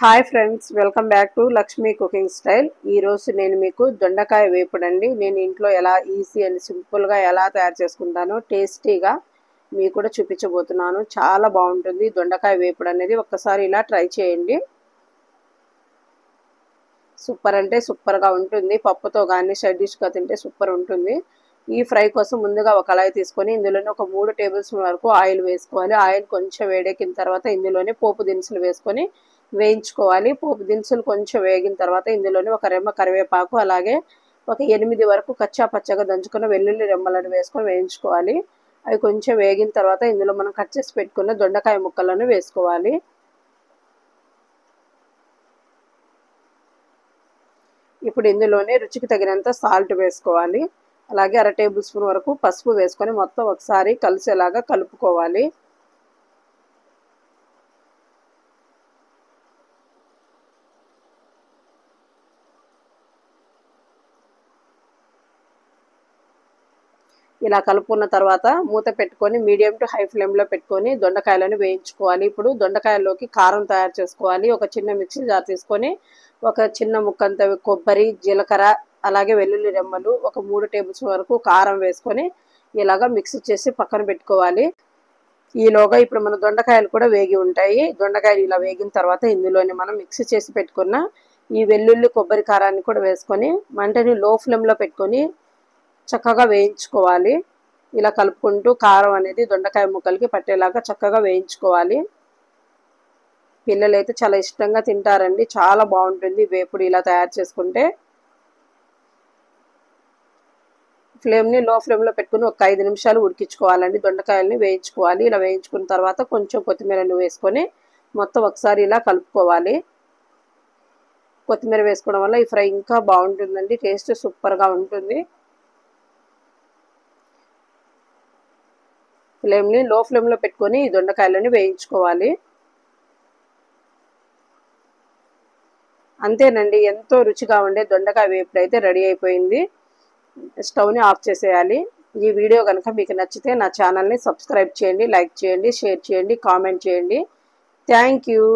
Hi friends, welcome back to Lakshmi cooking style. ఈరోజు నేను మీకు దొండకాయ వేపుడండి నేను ఇంట్లో ఎలా ఈజీ అండ్ సింపుల్గా ఎలా తయారు చేసుకుంటానో టేస్టీగా మీకు కూడా చూపించబోతున్నాను. చాలా బాగుంటుంది దొండకాయ వేపుడు అనేది. ఒక్కసారి ఇలా ట్రై చేయండి. సూపర్ అంటే సూపర్గా ఉంటుంది. పప్పుతో కానీ సైడ్ డిష్గా తింటే సూపర్ ఉంటుంది. ఈ ఫ్రై కోసం ముందుగా ఒక కళాయి తీసుకొని ఇందులోనే ఒక 3 టేబుల్ స్పూన్ వరకు ఆయిల్ వేసుకోవాలి. ఆయిల్ కొంచెం వేడెక్కిన తర్వాత ఇందులోనే పోపు దినుసులు వేసుకొని వేయించుకోవాలి. పోపు దినుసులు కొంచెం వేగిన తర్వాత ఇందులోనే ఒక రెమ్మ కరివేపాకు, అలాగే ఒక 8 వరకు కచ్చా పచ్చగా దంచుకున్న వెల్లుల్లి రెమ్మలను వేసుకొని వేయించుకోవాలి. అవి కొంచెం వేగిన తర్వాత ఇందులో మనం కట్ చేసి పెట్టుకున్న దొండకాయ ముక్కలను వేసుకోవాలి. ఇప్పుడు ఇందులోనే రుచికి తగినంత సాల్ట్ వేసుకోవాలి. అలాగే అర టేబుల్ స్పూన్ వరకు పసుపు వేసుకొని మొత్తం ఒకసారి కలిసేలాగా కలుపుకోవాలి. ఇలా కలుపుకున్న తర్వాత మూత పెట్టుకొని మీడియం టు హై ఫ్లేమ్లో పెట్టుకొని దొండకాయలను వేయించుకోవాలి. ఇప్పుడు దొండకాయల్లోకి కారం తయారు చేసుకోవాలి. ఒక చిన్న మిక్సీ జార్ తీసుకొని ఒక చిన్న ముక్కంత కొబ్బరి, జీలకర్ర, అలాగే వెల్లుల్లి రెమ్మలు, ఒక 3 టేబుల్ స్పూన్ వరకు కారం వేసుకొని ఇలాగా మిక్స్ చేసి పక్కన పెట్టుకోవాలి. ఈలోగా ఇప్పుడు మన దొండకాయలు కూడా వేగి ఉంటాయి. దొండకాయలు ఇలా వేగిన తర్వాత ఇందులోనే మనం మిక్సీ చేసి పెట్టుకున్న ఈ వెల్లుల్లి, కొబ్బరి కారాన్ని కూడా వేసుకొని మంటని లో ఫ్లేమ్లో పెట్టుకొని చక్కగా వేయించుకోవాలి. ఇలా కలుపుకుంటూ కారం అనేది దొండకాయ ముక్కలకి పట్టేలాగా చక్కగా వేయించుకోవాలి. పిల్లలైతే చాలా ఇష్టంగా తింటారండి. చాలా బాగుంటుంది వేపుడు ఇలా తయారు చేసుకుంటే. ఫ్లేమ్ని లో ఫ్లేమ్లో పెట్టుకుని ఒక 5 నిమిషాలు ఉడికించుకోవాలండి. దొండకాయలని వేయించుకోవాలి. ఇలా వేయించుకున్న తర్వాత కొంచెం కొత్తిమీరను వేసుకొని మొత్తం ఒకసారి ఇలా కలుపుకోవాలి. కొత్తిమీర వేసుకోవడం వల్ల ఈ ఫ్రై ఇంకా బాగుంటుందండి. టేస్ట్ సూపర్గా ఉంటుంది. ఫ్లేమ్ని లో ఫ్లేమ్లో పెట్టుకొని ఈ దొండకాయలని వేయించుకోవాలి. అంతేనండి, ఎంతో రుచిగా ఉండే దొండకాయ వేపుడు అయితే రెడీ అయిపోయింది. స్టవ్ని ఆఫ్ చేసేయాలి. ఈ వీడియో కనుక మీకు నచ్చితే నా ఛానల్ని సబ్స్క్రైబ్ చేయండి, లైక్ చేయండి, షేర్ చేయండి, కామెంట్ చేయండి. Thank you.